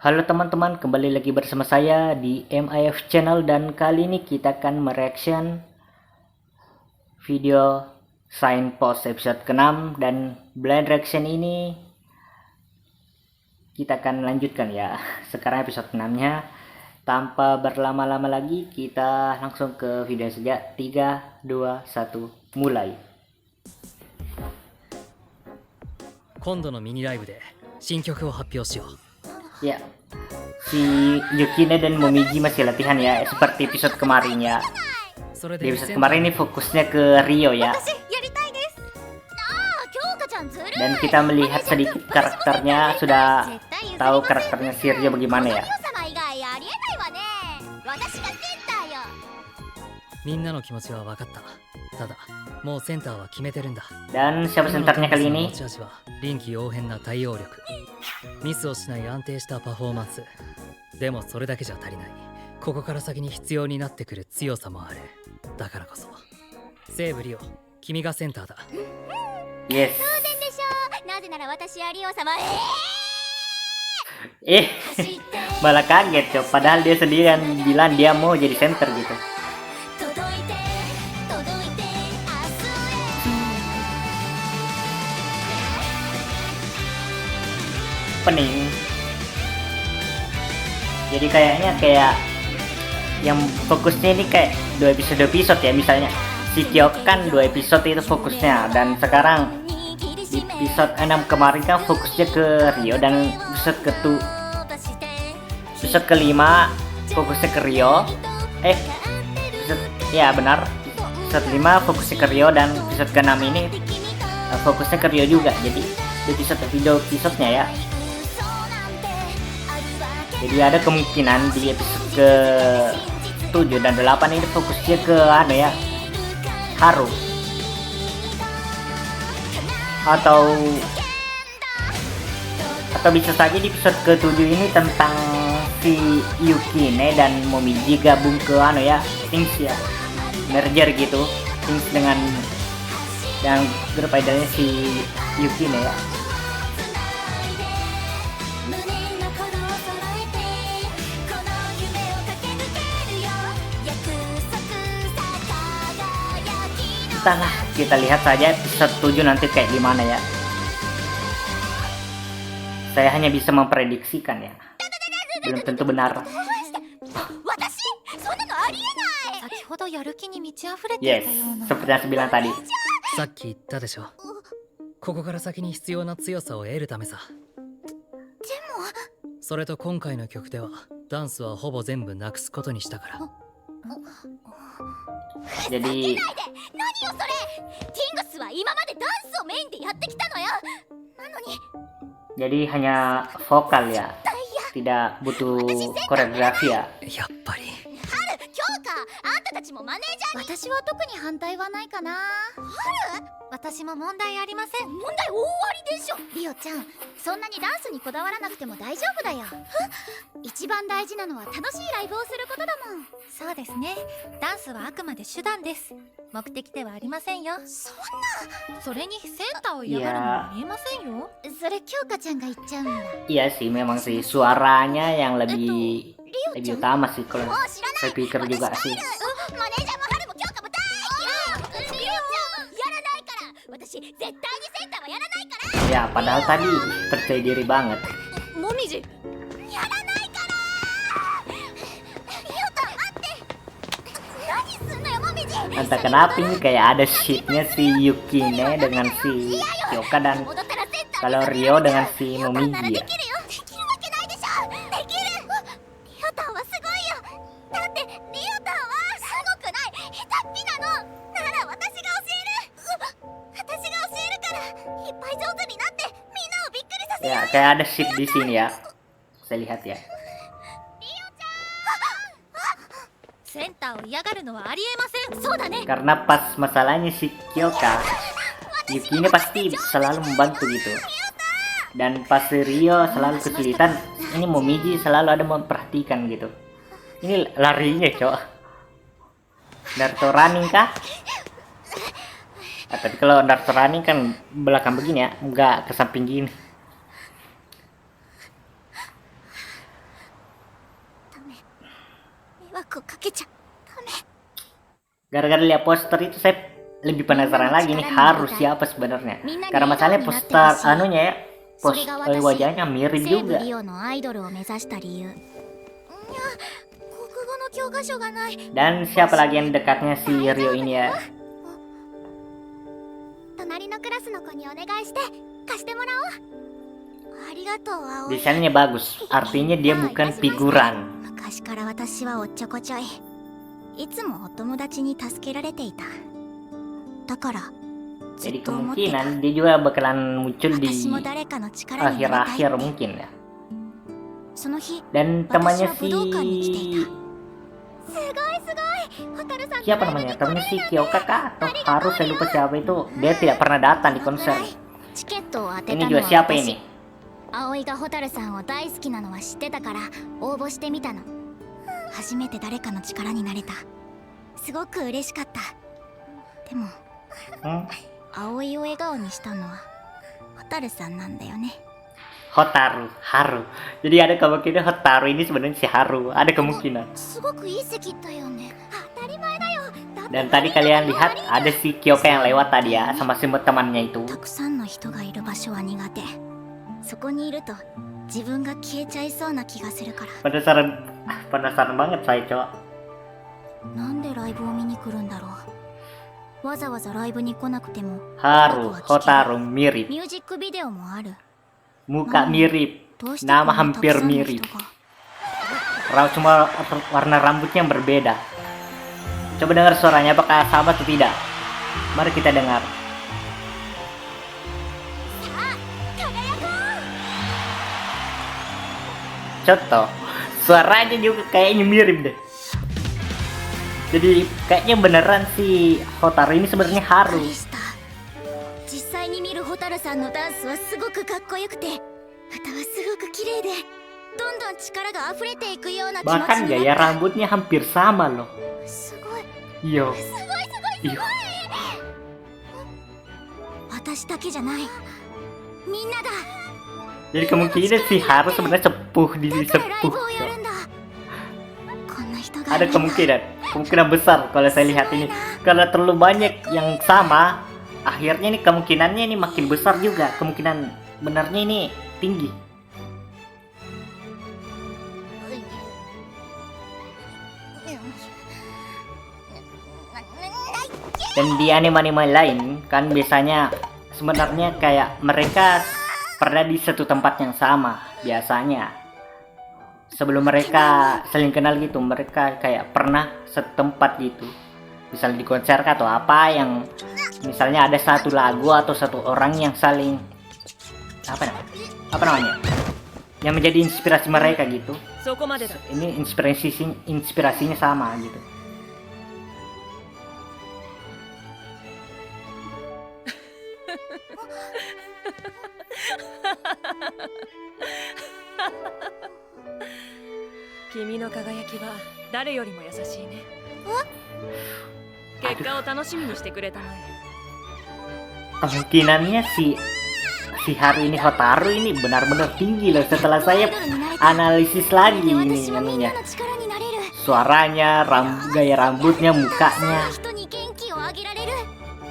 Halo teman-teman, kembali lagi bersama saya di MIF Channel dan kali ini kita akan mereaction video Signpost episode ke-6 dan blind reaction ini kita akan lanjutkan ya. Sekarang episode 6-nya. Tanpa berlama-lama lagi, kita langsung ke video saja. 3, 2, 1, mulai. 今度のミニライブで新曲を発表しよう。 Ya, si Yukine dan Momiji masih latihan ya, seperti episode kemarin ya. それ Di で episode kemarin ini fokusnya ke Rio ya. 私やりたいです。京香ちゃんずるい。 Dan kita melihat sedikit karakternya, sudah tahu karakternya si Rio bagaimana ya. 様以外ありえないわね。私がセンターよ。みんなの気持ちは分かった。ただ、もうセンターは決めてるんだ。 Dan siapa senternya kali 持 ini? ち味は臨機応変な対応力。ミスをしない安定したパフォーマンス。でもそれだけじゃ足りない。ここから先に必要になってくる強さもある。だからこそ。西武リオ、君がセンターだ。 Yes. 当然でしょう。なぜなら私はリオ様。 Malah kaget coy. Padahal dia sendirian bilang dia mau jadi center gitu. 届いて届いて明日へ。 Pening. Jadi kayaknya kayak yang fokusnya ini kayak 2 episode ya. Misalnya si Kyoka kan 2 episode itu fokusnya, dan sekarang di episode 6 kemarin kan fokusnya ke Rio, dan episode kelima fokusnya ke Rio. Ya benar, episode 5 fokusnya ke Rio, dan episode ke-6 ini fokusnya ke Rio juga. Jadi video episodenya ya. Jadi ada kemungkinan di episode ke-7 dan 8 ini fokusnya ke Haru. Atau bisa saja di episode ke-7 ini tentang si Yukine dan Momiji gabung ke Things ya. Merger gitu. Things dengan grup idolnya si Yukine ya. Entahlah, kita lihat saja episode 7 nanti kayak gimana ya. Saya hanya bisa memprediksikan ya. Belum tentu benar. 私そんなのありえない。先ほどやる気に満ち溢れてい Yes, たような。 seperti yang saya bilang tadi. さっき言ったでしょ。ここから先に必要な強さを得るためさ。それと今回の曲ではダンスはほぼ全部なくすことにしたから。 Jadi 何よそれ。ティングスは今までダンスをメインでやってきたのよ。なのに jadi hanya vokal ya. Tidak butuh koreografi ya. やっぱり。京香、あんたたちもマネージャーに。私は特に反対はないかな。春、私も問題ありません。問題大ありでしょ。リオちゃん、そんなにダンスにこだわらなくても大丈夫だよ。一番大事なのは楽しいライブをすることだもん。そうですね。ダンスはあくまで手段です。目的ではありませんよ。そんな。それにセンターを嫌がるのは見えませんよ。それ京香ちゃんが言っちゃうんだ。 Iya sih, memang sih suaranya yang lebih utama sih kalau saya pikir juga sih. マネージャーも春も京香も大嫌い。リオちゃんやらないから。私絶対にセンターはやらないから。 Ya, padahal tadi percaya diri banget. もみじやらないから。リオちゃん待って。何すんのよもみじ。 Entah kenapa ini kayak ada sheetnya si Yukine dengan si Kyoka, dan 戻ったらセンター kalau Rio dengan si なら Momiji で ya. きるよ。できるわけないでしょ。できる。リオタンはすごいよ。だってリオタンはすごくない。下手っぴなの。なら私が教える。私が教えるからいっぱい上手になってみんなをびっくりさせよう Ya, よ。 kayak ada sheet di sini ya. Saya lihat ya. センターを嫌がるのはありえません。そうだね。 Karena pas masalahnya si Kyoka, Yukine pasti selalu membantu gitu. Dan pas si Rio selalu kesulitan, ini Momiji selalu ada memperhatikan gitu. Ini larinya cok. Naruto running kah? Tapi kalau Naruto running kan belakang begini ya, nggak ke samping gini. 枠をかけちゃダメ。 Gara-gara lihat poster itu saya lebih penasaran lagi nih Haru siapa sebenarnya. Karena masalahnya poster anunya ya, wajahnya mirip 西部 juga. リオのアイドルを目指した理由。いや、国語の教科書がない。 Dan siapa lagi yang dekatnya si Rio ini ya? 隣のクラスの子にお願いして貸してもらおう。ありがとう、葵。 Desainnya bagus, artinya dia bukan figuran. 昔から私はおっちょこちょい。いつもお友達に助けられていた。だからず Jadi っと思ってた。 kemungkinan dia juga bakalan muncul di 私も誰かの力になりたい akhir-akhir って。 mungkin ya. その日、 Dan temannya si すごいすごい。ホタルさん。 siapa namanya? Temannya si Kyoka kah? Atau Haru, saya lupa siapa itu. Dia tidak pernah datang di konser. チケットを当て Ini たの juga は siapa 私。 ini? 葵がホタルさんを大好きなのは知ってたから応募してみたの。初めて誰かの力になれた。すごく嬉しかった。でも 葵を笑顔にしたのはホタルさんなんだよね。 Hotaru, Haru. Jadi ada kemungkinan Hotaru ini sebenarnya si Haru. Ada kemungkinan. すごくいい席だよね。当たり前だよ。 Dan tadi kalian lihat ada si Kyoka yang lewat tadi ya sama si temannya itu. たくさんの人がいる場所は苦手。そこにいると自分が消えちゃいそうな気がするから。 Penasaran banget saya cowok. なんでライブを見に来るんだろう。わざわざライブに来なくても Haru, Hotaru mirip. ミュージックビデオもある。 Muka mirip, どうしてこん nama なたく hampir さんの mirip. 人が。 Cuma warna rambutnya yang berbeda. Coba dengar suaranya apakah sama atau tidak. Mari kita dengar. Contoh, suaranya juga kayaknya mirip deh. Jadi kayaknya beneran si Hotaru ini sebenarnya Haru. びっくりした。実際に見るホタルさんのダンスはすごくかっこよくて、歌はすごく綺麗で、どんどん力が溢れていくような気持ち Bahkan に gaya なっ rambutnya hampir sama loh. た。すごい。 Iyo. すごいすごいす Iyo. ごい。私だけじゃない。みんなだ。 Jadi kemungkinan si Haru sebenarnya sepuh di だからライ sepuh. ブをやるんだ。こんな人がい Ada るんだ。 kemungkinan besar kalau saya lihat ini. Kalau terlalu banyak yang sama, akhirnya ini kemungkinannya ini makin besar juga. Kemungkinan benarnya ini tinggi. Dan di anime-anime lain kan biasanya sebenarnya kayak mereka pernah di satu tempat yang sama biasanya. Sebelum mereka saling kenal gitu, mereka kayak pernah setempat gitu. Misalnya di konser atau apa yang misalnya ada satu lagu atau satu orang yang saling apa namanya? Yang menjadi inspirasi mereka gitu. そこまでだ。 Ini inspirasinya sama gitu. Kimiの輝きは誰よりも優しいね。結果を楽しみにしてくれたまえ。 Kemungkinannya si Haru ini Hotaru ini benar-benar tinggi loh setelah saya analisis lagi ini 私もみんな namanya の力になれる。 suaranya, gaya rambutnya, mukanya, 人に元気をあげられる。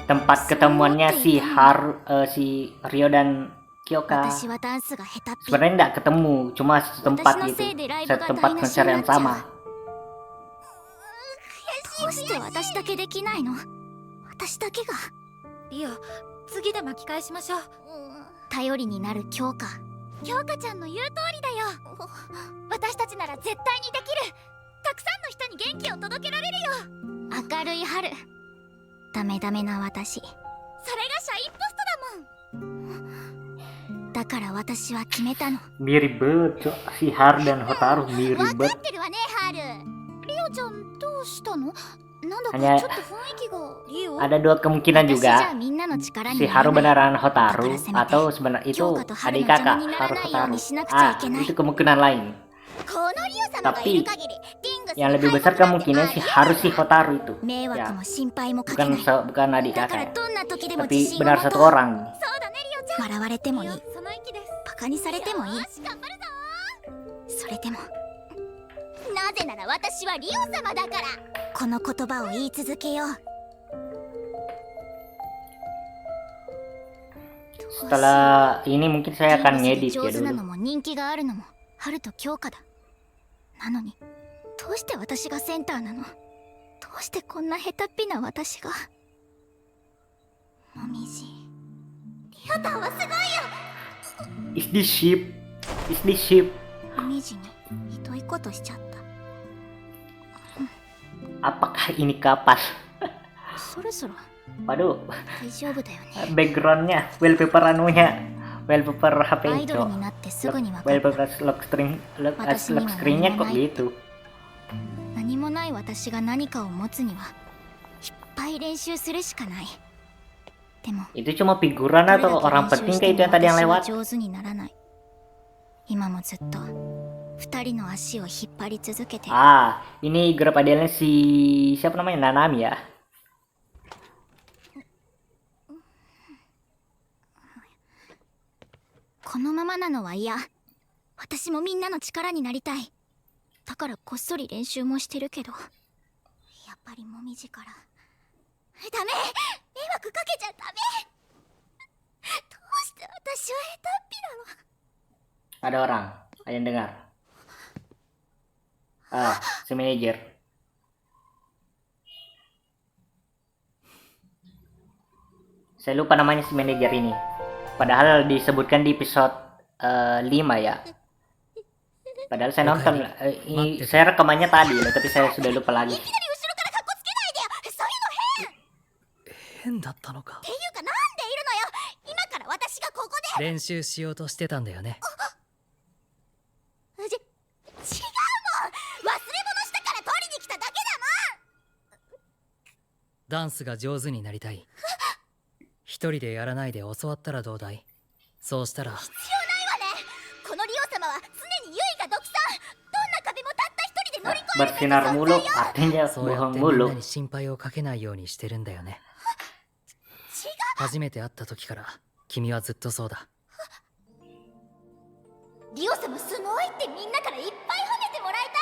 tempat ketemuannya si Haru, si Rio dan Kyoka. 私はダンスが下手っぴ。 Sebenarnya nggak ketemu, cuma satu tempat gitu, satu tempat konser yang sama. どうして私だけできないの？私だけが。リオ、次で巻き返しましょう。頼りになる強化。強化ちゃんの言う通りだよ。私たちなら絶対にできる。たくさんの人に元気を届けられるよ。明るい春。ダメダメな私。それがシャインポストだもん。だから私は決めたの。 Mirip banget, Cok. Si Haru dan Hotaru mirip 分か banget. ってるわね、春。リオちゃんどうしたの？なんだか Hanya ちょっと雰囲気が。リオ。 ada dua kemungkinan 私じゃ juga. みんなの力に Si なら Haru ない。 beneran Hotaru atau sebenarnya itu adik kakak Haru Hotaru. Itu kemungkinan lain. このリオ様がいる限り、ティングス Yang lebih besar kemungkinan si Haru si Hotaru itu. 迷惑 Ya, も心配もかけない。 bukan adik だから kakak, どんな時でも tapi 自信を benar 持とう。 satu orang. そうだね、リオちゃん。笑われてもいい。その息です。バカにされてもいい。よし頑張るぞ。それでもなぜぜなら私はリオ様だから。この言葉を言い続けよう。 Setelah ini mungkin saya akan テー ngedit ブ ya スで上手な dulu. のも人気があるのも春と京香だ。なのにどうして私がセンターなの？どうしてこんな下手っぴな私が。もみじ、リオタンはすごいよ。 Is this sheep? Is this sheep? もみじにひどいことしちゃった。 Apakah ini kapas? そろそろ Waduh, 大丈夫だよね。 backgroundnya, wallpaper anunya, wallpaper ア HP イドル itu. になってすぐに分かった Wallpaper lock screennya kok gitu. 何もない私が何かを持つにはいっぱい練習するしかない。でも Itu cuma figuran どれだ atau け orang 練習 penting して kayak itu も yang tadi yang 私は lewat? 上手にならない。今もずっと二人の足を引っ張り続けてる。 Ah, ini grup idealnya si siapa namanya? Nanami ya. このままなのは嫌。私もみんなの力になりたい。だからこっそり練習もしてるけど、やっぱりもみじから。ダメ、迷惑かけちゃダメ。どうして私は下手っぴなの。 Ada orang, ada yang dengar. Ah, si manajer. Saya lupa namanya si manajer ini. Padahal disebutkan di episode 5 ya. Padahal saya nonton, ini saya rekamannya tadi loh, tapi saya sudah lupa lagi. いきなり後ろからカッコつけないでよ。そういうの変。変だったのか。っていうかなんでいるのよ。今から私がここで。練習しようとしてたんだよね。違うもん。忘れ物したから取りに来ただけだもん。ダンスが上手になりたい。一人でやらないで教わったらどうだい？そうしたら必要ないわね。このリオ様は常にユイが独占。どんな壁もたった一人で乗り越える Bersinar mulu, artinya そうやっ bohong てみんな mulu. に心配をかけないようにしてるんだよね。違う。初めて会った時から君はずっとそうだ。リオ様すごいってみんなからいっぱい褒めてもらいたい。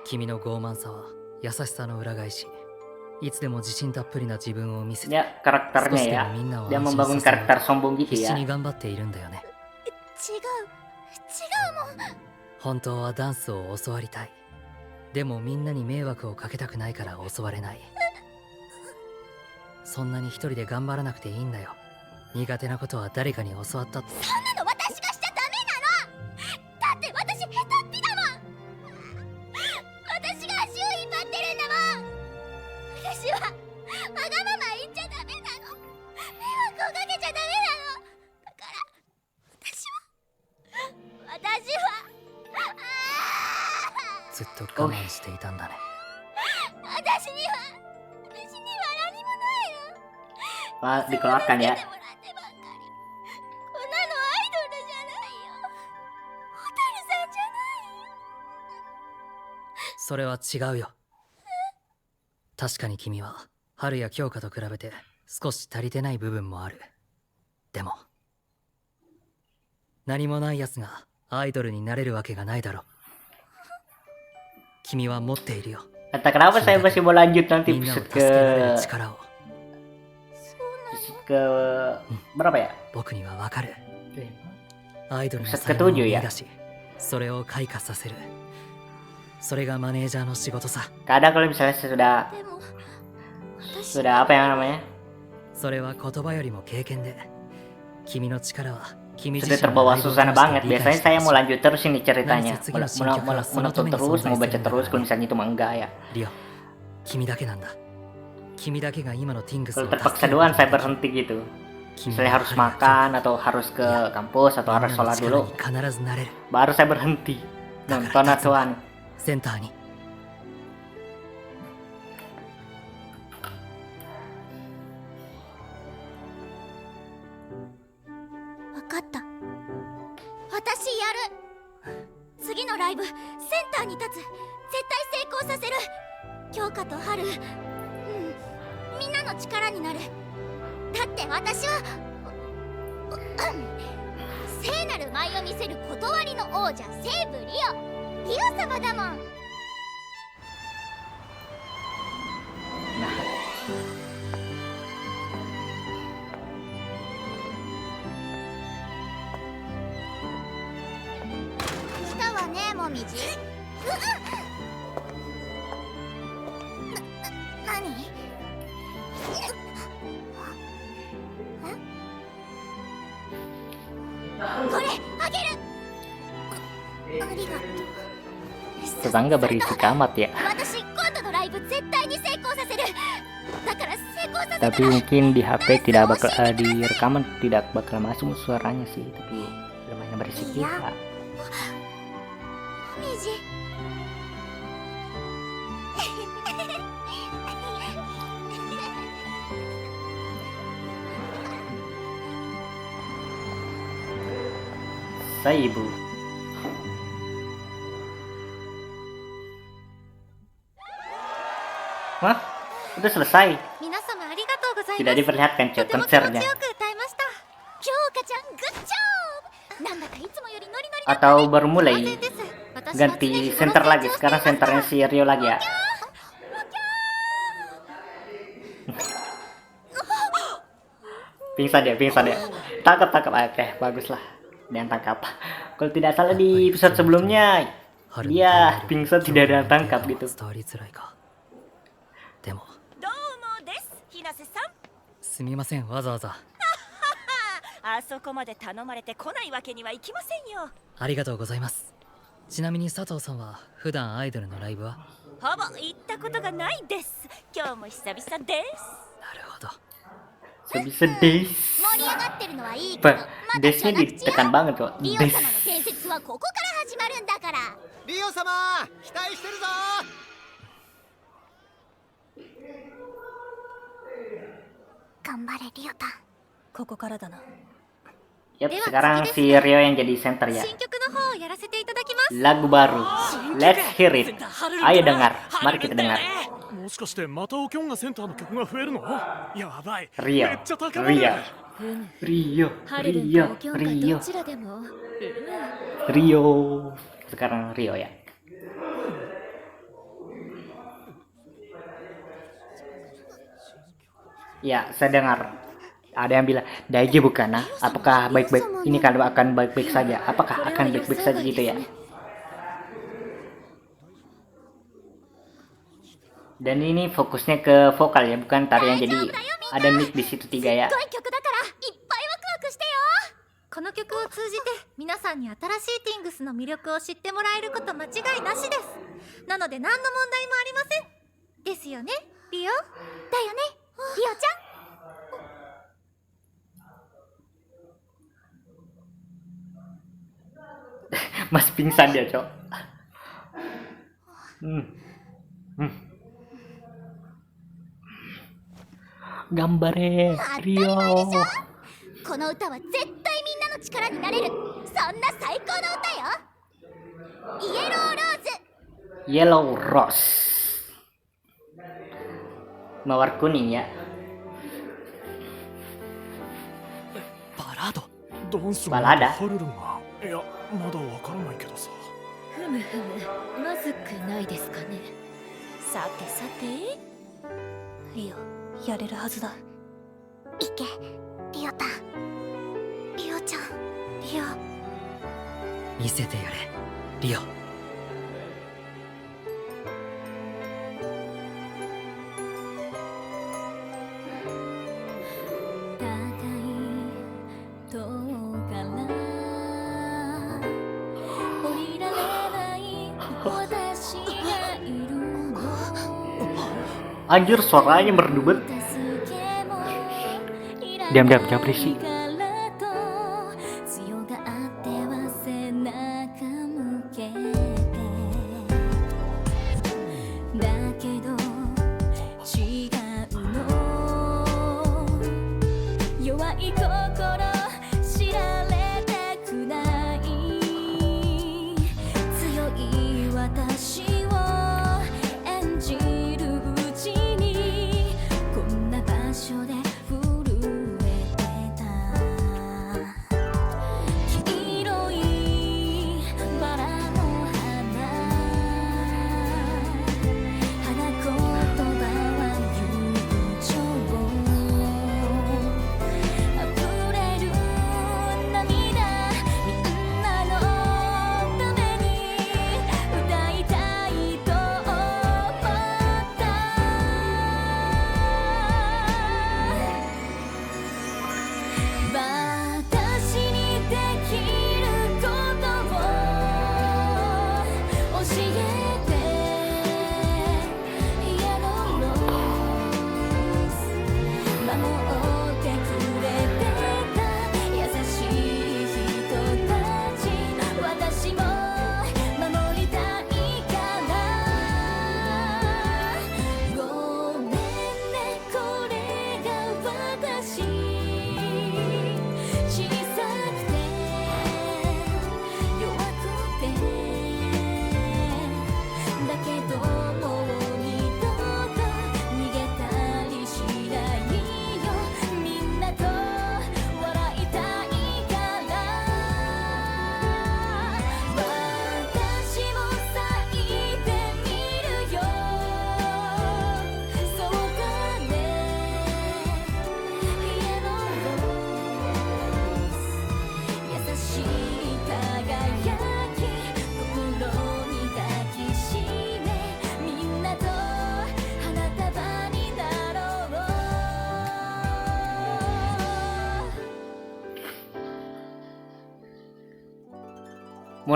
君の傲慢さは優しさの裏返し。いつでも自信たっぷりな自分を見せて Ya, karakternya 少しで ya. もみんなを Dia 安心 membangun させよう karakter sombong と gitu 必死 ya. に頑張っているんだよね。違うもん。本当はダンスを教わりたい。でもみんなに迷惑をかけたくないから教われない。そんなに一人で頑張らなくていいんだよ。苦手なことは誰かに教わったって。そんなの私がしちゃダメなの。だって私下手っぴだもん。私が足を引っ張ってるんだもん。私はわがまま言っちゃダメなの。迷惑をかけちゃダメなの。だから私はずっと我慢していたんだね。私には何もないよ。 Pak, dikeluarkan 助け ya. てもらってばっかり。こんなのアイドルじゃないよ。ホタルさんじゃないよ。それは違うよ。確かに君は春や京香と比べて少し足りてない部分もある。でも何もない奴がアイドルになれるわけがないだろう。君は持っているよ。 Kata kenapa saya masih mau lanjut nanti みんなを episode 助けられる ke 力を ke berapa ya? 僕にはわかる。アイドルの Episode 才能を ke-7 見 ya. 出し、それを開花させる。それがマネージャーの仕事さ。 Kadang kalau misalnya saya でも私 sudah apa yang namanya? それは言葉よりも経験で、君の力は君自 Sudah 身の terbawa ライブを通 suasana して banget. 理解 Biasanya して saya ほ mau しい。 lanjut terus ini ceritanya. Nanti seguinya Menonton terus, mau baca terus. Kalau misalnya itu mah enggak ya. リオ、君だけなんだ。君だけが今のティングス Kalau を助 terpaksa ける doang saya berhenti gitu. 君 Misalnya は harus 春や makan atau harus ke kampus atau みん harus なの sholat 力 dulu. に必ずなれる。 Baru saya berhenti だ nonton から立つん atuan. だ。センターに。わかった。私やる。次のライブセンターに立つ。絶対成功させる。京香と春、みんなの力になる。だって私は聖なる舞を見せる断りの王者セーブリオ様だもん。もみじ。何？これあげる。ありがとう。 Tetangga berisik amat ya. 私今度のライブ絶対に成功させる。だから成功させたら Tapi mungkin di HP tidak bakal di rekaman tidak bakal masuk suaranya sih, tapi lumayan berisik Iya. juga. もみじ。 Saibu. Hah? Udah selesai. 皆様ありがとうござい Tidak ます。 diperlihatkan と Cok ても気持ち konsernya. よく歌いました。京香ちゃんグッジョブ。なんだかいつもよりノリノリだった Atau ね。 baru 当 mulai 然です。私は常に ganti この center 成 lagi. 長してい Sekarang ますから centernya si Rio lagi ya. Pingsan dia. Tangkap. Oke, bagus lah. Dia yang tangkap. Kalau tidak salah di episode sebelumnya, dia pingsan tidak ada yang tangkap gitu. 伝わりづらいか。でもどうもですひなせさん。すみません、わざわざあそこまで頼まれて来ないわけにはいきませんよ。ありがとうございます。ちなみに佐藤さんは普段アイドルのライブは？ほぼ行ったことがないです。今日も久々です。なるほど。 Sebisa des. 盛り上がってるのはいいけど、 Pak, まだ desnya 序の口よ。 ditekan banget kok. リオ Des. 様の伝説はここから始まるんだから。リオ様期待してるぞ。頑張れリオタ。ここからだな。 Yap, Dewa, sekarang sige, si sige. Rio yang jadi center ya. 新曲の方をやらせていただきます。 Lagu baru. Let's hear it. Ayo dengar. Mari kita dengar. もしかしてまたおきょんがセンターの曲が増えるの？やばい。 Rio. めっちゃ高まる。 Rio. ハルルン Rio. とキョンか Rio. どちらでも。 Rio. Sekarang Rio ya. Ya, saya dengar. Ada yang bilang, Daiji bukan ah? Apakah baik-baik? Ini kalau akan baik-baik saja. Apakah akan baik-baik saja gitu ya? Dan ini fokusnya ke vokal ya, bukan tarian. Jadi ada mic di situ 3 ya. すごい曲だからいっぱいワクワクしてよ。この曲を通じて皆さんに新しいティングスの魅力を知ってもらえること間違いなしです。なので何の問題もありません。ですよね、リオ？だよね、リオちゃん。 Mas pingsan dia, Cok. Gambare, Rio. この歌は絶対みんなの力になれる。そんな最高の歌よ。イエローローズ。 Yellow Rose. Mawar kuning ya. バラード。ダンスバラだハルルンがいやまだわからないけどさ。ふむふむ、まずくないですかね。さてさて。リオ、やれるはずだ。いけ、リオタ。リオちゃん、リオ。見せてやれ、リオ。Anjir, suaranya merdu banget. Diam, jangan berisik.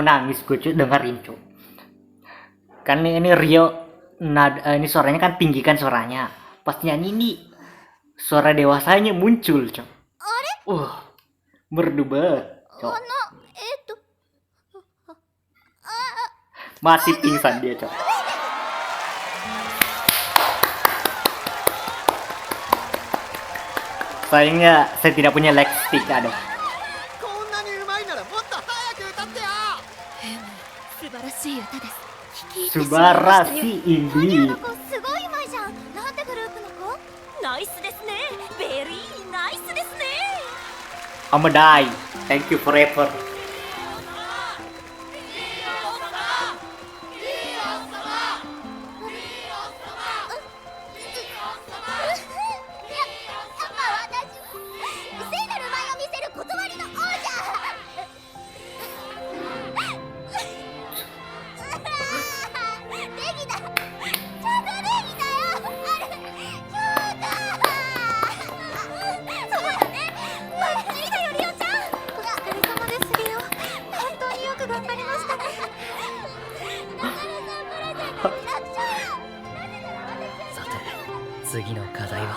mau nangis gue cuy dengerin cuy. Kan ini Rio ini suaranya kan tinggi kan suaranya. Pas nyanyi nih suara dewasanya muncul cuy. Merdu banget cuy. Masih pingsan dia cuy. Sayangnya saya tidak punya leg stick, aduh. こんなにうまいならもっと早く歌ってよ。素晴らしい歌です聞き入ってしまいましたよ Subarasi ini. ここすごいうまいじゃんなんてグループの子ナイスですねベリーナイスですね I'm die. Thank you forever.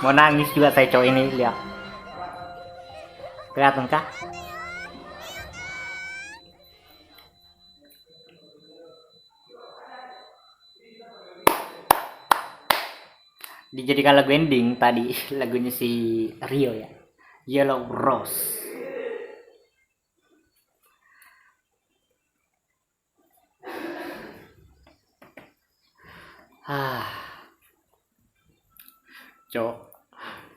Mau nangis juga saya cowok ini, lihat. Kelihatan kah? Dijadikan lagu ending tadi lagunya si Rio ya, Yellow Rose. Cok,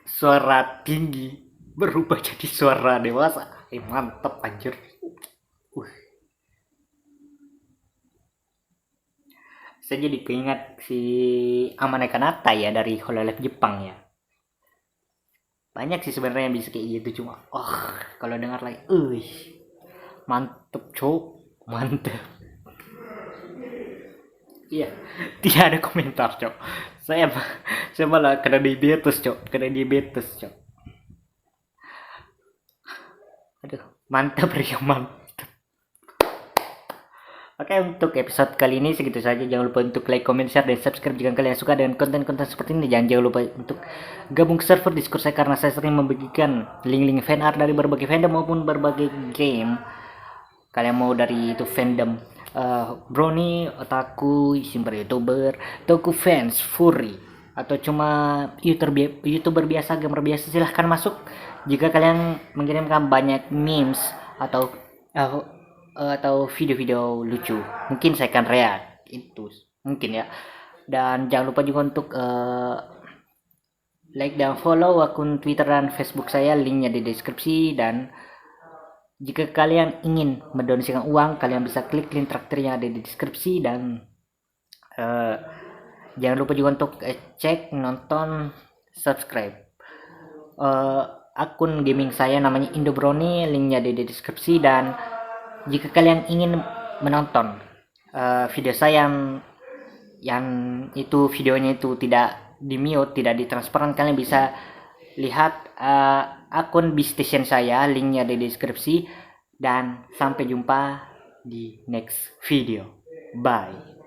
suara tinggi berubah jadi suara dewasa. Mantep anjir. Saya jadi keingat si Amane Kanata ya dari Hololive Jepang ya. Banyak sih sebenarnya yang bisa kayak gitu, cuma kalau dengar lagi, mantep cok, mantep. Iya, tidak ada komentar cok. Saya malah kena diabetes cok, cok. Aduh, mantap Rio, mantap. Oke, untuk episode kali ini segitu saja. Jangan lupa untuk like, comment, share, dan subscribe jika kalian suka dengan konten-konten seperti ini. Jangan lupa untuk gabung ke server Discord saya karena saya sering membagikan link-link fan art dari berbagai fandom maupun berbagai game. Kalian mau dari itu fandom Brony, Otaku, Simper YouTuber, Toku fans, Furry, atau cuma YouTuber biasa, gamer biasa, silahkan masuk. Jika kalian mengirimkan banyak memes atau video-video lucu, mungkin saya akan react, itu mungkin ya. Dan jangan lupa juga untuk like dan follow akun Twitter dan Facebook saya, linknya di deskripsi. Dan jika kalian ingin mendonasikan uang, kalian bisa klik link traktir yang ada di deskripsi. Dan jangan lupa juga untuk cek, nonton, subscribe akun gaming saya namanya Indobrony, linknya ada di deskripsi. Dan jika kalian ingin menonton video saya yang itu videonya itu tidak di mute, tidak ditransparan, kalian bisa lihat akun Beastation saya, linknya di deskripsi. Dan sampai jumpa di next video. Bye.